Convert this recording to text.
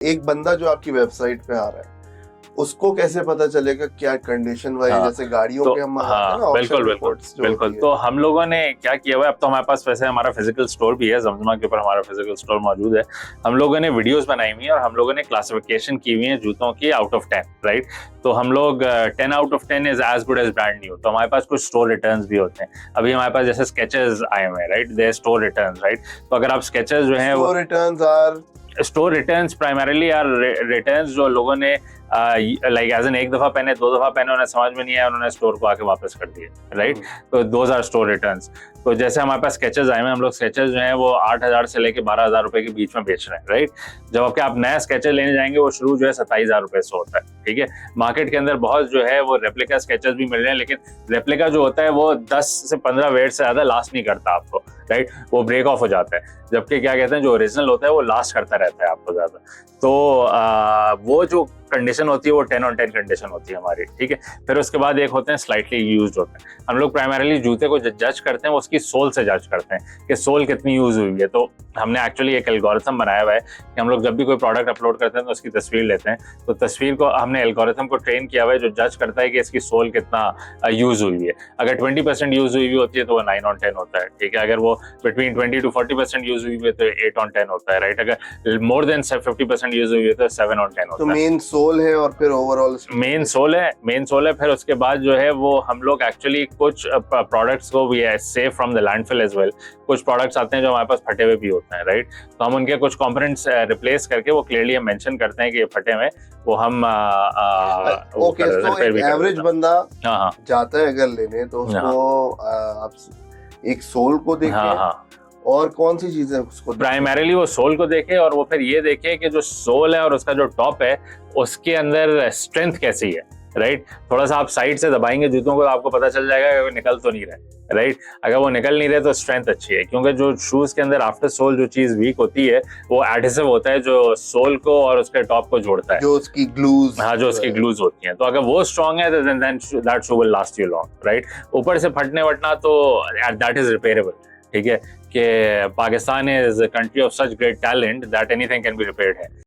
एक बंदा जो आपकी वेबसाइट पे आ रहा है उसको कैसे पता चलेगा क्या कंडीशन वाइज, जैसे गाड़ियों तो के हम मंगाते हैं ना बिल्कुल बिल्कुल। तो हम लोगों ने क्या किया हुआ है, अब तो हमारे पास वैसे हमारा फिजिकल स्टोर भी है, जमजमा के ऊपर हमारा फिजिकल स्टोर मौजूद है। हम लोगों ने वीडियोस बनाई हुई है और हम लोगों ने क्लासिफिकेशन की हुई है जूतों की आउट ऑफ 10, राइट। तो हम लोग 10 out of 10 is as good as brand new. तो हमारे पास कुछ स्टोर रिटर्न्स भी होते हैं। अभी हमारे पास जैसे स्केचेस आए हुए हैं, right, they store returns, right. तो अगर आप स्केचेस जो है वो store returns primarily are returns जो लोगों ने लाइक एज एन एक दफा पहने, 2 दफा पहने, उन्हें समझ में नहीं आया, उन्होंने स्टोर को आके वापस कर दिए, राइट। तो दोज आर स्टोर रिटर्न्स। तो जैसे हमारे पास स्केचेस आए हैं, हम लोग स्केचेस जो हैं वो 8,000 से लेके 12,000 रुपए के बीच में बेच रहे हैं, राइट। जब आपके आप नया स्केचेस लेने जाएंगे वो शुरू जो है 27,000 रुपए से होता है, ठीक है। मार्केट के अंदर बहुत जो है वो रेप्लिका स्केचेस भी मिल रहे हैं, लेकिन रेप्लिका जो होता है वो 10 से 15 वेट से ज्यादा लास्ट नहीं करता आपको, राइट। वो ब्रेक ऑफ हो जाता है। जबकि क्या कहते हैं जो ओरिजिनल होता है वो लास्ट करता रहता है आपको ज्यादा। तो वो जो कंडीशन होती है वो 10 on 10 कंडीशन होती है हमारी, ठीक है। फिर उसके बाद एक होते हैं स्लाइटली यूज्ड होते हैं। हम लोग प्राइमरीली जूते को जज करते हैं उसकी सोल से जज करते हैं कि सोल कितनी यूज हुई है। तो हमने एक्चुअली एक एल्गोरिथम बनाया हुआ है कि हम लोग जब भी कोई प्रोडक्ट अपलोड करते हैं तो उसकी तस्वीर लेते हैं। तो तस्वीर को हमने एल्गोरिथम को ट्रेन किया हुआ है जो जज करता है कि इसकी सोल कितना यूज हुई है। अगर 20% यूज हुई होती है तो वो 9 on 10 होता है, ठीक है। अगर वो बिटवीन 20 to 40% यूज हुई है तो 8 on 10 होता है, राइट। अगर मोर देन 50% यूज हुई है तो 7 on 10 होता है। तो मेन सोल है और फिर ओवरऑल मेन सोल है। फिर उसके बाद जो है वो हम लोग एक्चुअली कुछ प्रोडक्ट्स को भी save from the landfill as well. कुछ प्रोडक्ट्स आते हैं जो हमारे पास फटे हुए भी होते हैं, राइट। तो हम उनके कुछ कंपोनेंट्स रिप्लेस करके वो क्लियरली हम मेंशन करते हैं कि ये फटे हुए, वो हम ओके। तो एवरेज बंदा जाता है अगर लेने तो उसको आप एक सोल को देखें और कौन सी चीजें उसको प्राइमरीली वो सोल को देखे और वो फिर ये देखे कि जो सोल है और उसका जो टॉप है उसके अंदर स्ट्रेंथ कैसी है, राइट। थोड़ा सा आप साइड से दबाएंगे जूतों को तो आपको पता चल जाएगा कि वो निकल तो नहीं रहे, राइट। अगर वो निकल नहीं रहे तो स्ट्रेंथ अच्छी है, क्योंकि जो शूज के अंदर आफ्टर सोल जो चीज वीक होती है वो एडहेसिव होता है जो सोल को और उसके टॉप को जोड़ता है, जो उसकी ग्लूज, जो उसकी ग्लूज होती हैं। तो अगर वो स्ट्रॉन्ग है then that shoe will last you long, right. ऊपर से फटने वटना तो दैट इज रिपेयरेबल, ठीक है। कि Pakistan is a country of such great talent that anything can be repaired है।